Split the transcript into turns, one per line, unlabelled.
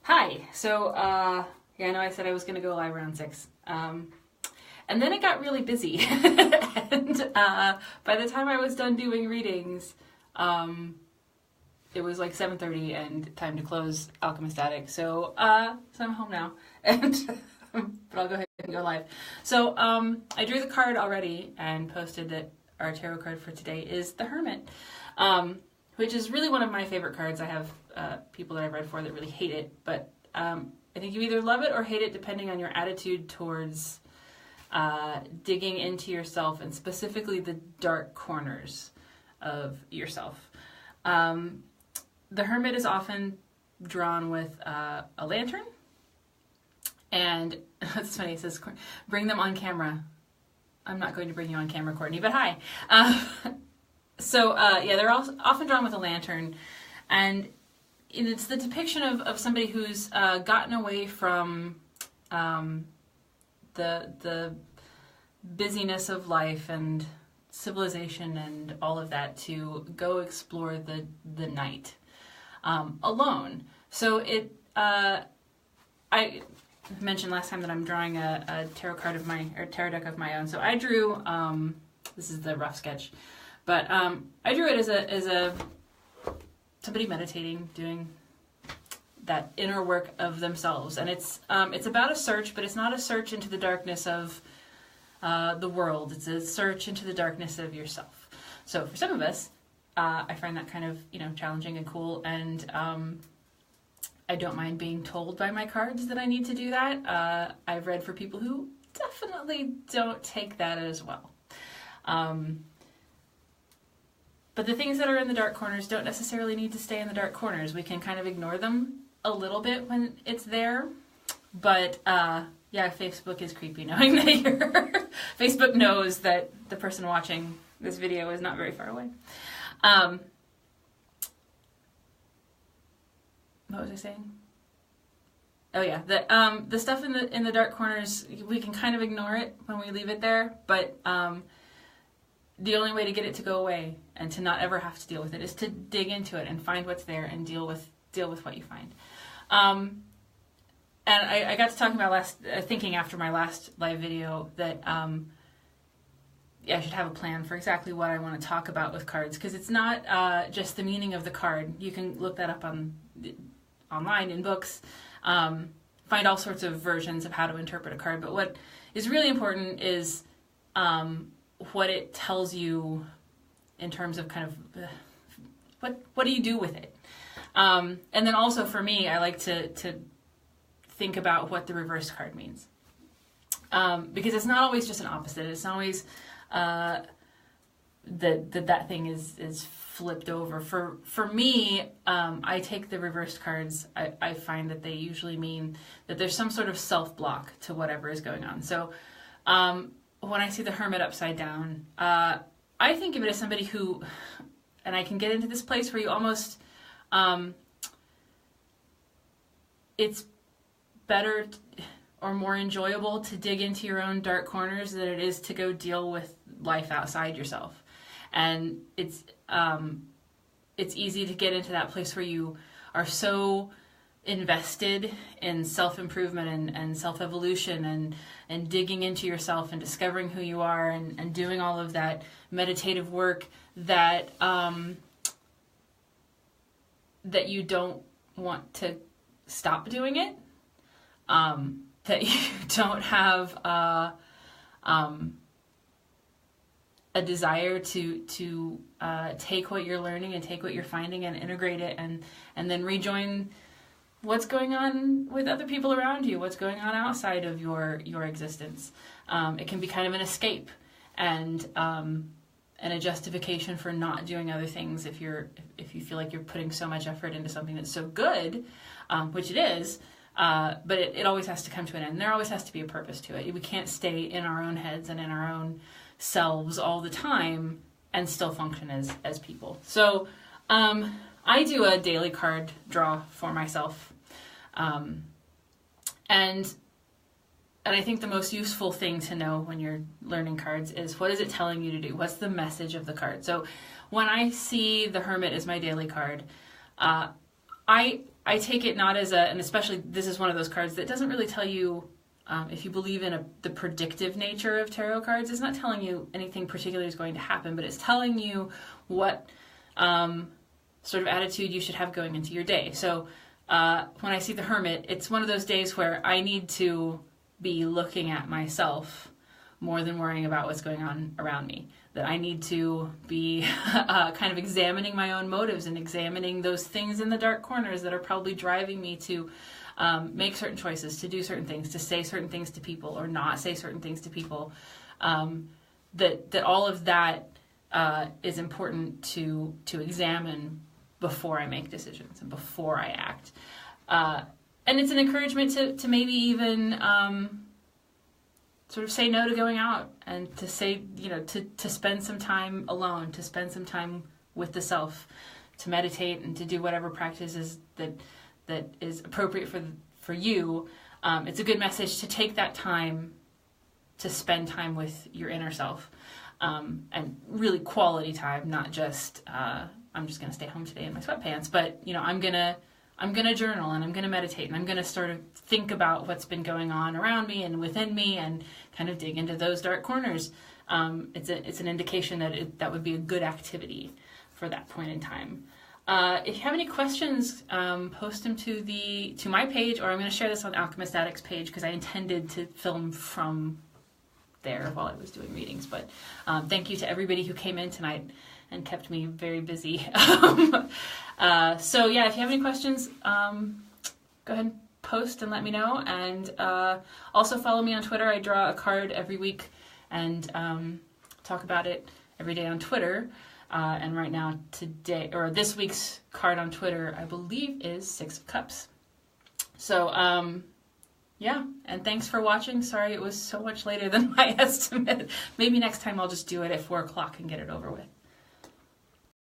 Hi. Yeah, I know I said I was going to go live around 6. And then it got really busy. And by the time I was done doing readings, it was like 7:30 and time to close Alchemist Attic. So I'm home now. And but I'll go ahead and go live. So I drew the card already and posted that our tarot card for today is the Hermit, which is really one of my favorite cards. I have people that I've read for that really hate it, but I think you either love it or hate it depending on your attitude towards digging into yourself and specifically the dark corners of yourself. The Hermit is often drawn with a lantern, and it's funny, it says, bring them on camera. I'm not going to bring you on camera, Courtney, but hi. Yeah, they're often drawn with a lantern, and it's the depiction of somebody who's gotten away from the busyness of life and civilization and all of that to go explore the night alone. So I mentioned last time that I'm drawing a tarot card of tarot deck of my own. So I drew this is the rough sketch, but I drew it as a somebody meditating, doing that inner work of themselves, and it's about a search, but it's not a search into the darkness of the world. It's a search into the darkness of yourself. So for some of us, I find that kind of challenging and cool, and I don't mind being told by my cards that I need to do that. I've read for people who definitely don't take that as well. But the things that are in the dark corners don't necessarily need to stay in the dark corners. We can kind of ignore them a little bit when it's there. But yeah, Facebook is creepy knowing that Facebook knows that the person watching this video is not very far away. What was I saying? Oh yeah, the stuff in the dark corners, we can kind of ignore it when we leave it there, but the only way to get it to go away and to not ever have to deal with it is to dig into it and find what's there and deal with what you find. And I got to talking about thinking after my last live video that I should have a plan for exactly what I want to talk about with cards, because it's not just the meaning of the card. You can look that up online in books, find all sorts of versions of how to interpret a card. But what is really important is what it tells you in terms of kind of what do you do with it. And then also for me, I like to think about what the reversed card means, because it's not always just an opposite. It's not always that thing is flipped over. For me, I take the reversed cards. I find that they usually mean that there's some sort of self-block to whatever is going on. So when I see the Hermit upside down, I think of it as somebody who, and I can get into this place where you almost, it's better or more enjoyable to dig into your own dark corners than it is to go deal with life outside yourself. And it's easy to get into that place where you are so invested in self-improvement and self-evolution and digging into yourself and discovering who you are and doing all of that meditative work that that you don't want to stop doing it, that you don't have a desire to take what you're learning and take what you're finding and integrate it and then rejoin what's going on with other people around you, what's going on outside of your existence. It can be kind of an escape and a justification for not doing other things if you feel like you're putting so much effort into something that's so good, which it is, but it always has to come to an end. There always has to be a purpose to it. We can't stay in our own heads and in our own selves all the time and still function as people. So I do a daily card draw for myself, and I think the most useful thing to know when you're learning cards is, what is it telling you to do? What's the message of the card? So when I see the Hermit as my daily card, I I take it not as and especially this is one of those cards that doesn't really tell you, if you believe in the predictive nature of tarot cards, it's not telling you anything particular is going to happen, but it's telling you what sort of attitude you should have going into your day. So when I see the Hermit, it's one of those days where I need to be looking at myself more than worrying about what's going on around me. That I need to be kind of examining my own motives and examining those things in the dark corners that are probably driving me to make certain choices, to do certain things, to say certain things to people or not say certain things to people. That all of that is important to examine before I make decisions and before I act. And it's an encouragement to maybe even sort of say no to going out and to say, to spend some time alone, to spend some time with the self, to meditate and to do whatever practices that is appropriate for you. It's a good message to take that time to spend time with your inner self, and really quality time, not just I'm just going to stay home today in my sweatpants, but I'm gonna journal and I'm gonna meditate and I'm gonna sort of think about what's been going on around me and within me and kind of dig into those dark corners. It's an indication that that would be a good activity for that point in time. If you have any questions, post them to my page, or I'm going to share this on Alchemist Addict's page because I intended to film from there while I was doing readings. But thank you to everybody who came in tonight and kept me very busy. So yeah, if you have any questions, go ahead and post and let me know. And also follow me on Twitter. I draw a card every week and talk about it every day on Twitter. And right now, this week's card on Twitter, I believe, is Six of Cups. So, yeah, and thanks for watching. Sorry it was so much later than my estimate. Maybe next time I'll just do it at 4 o'clock and get it over with.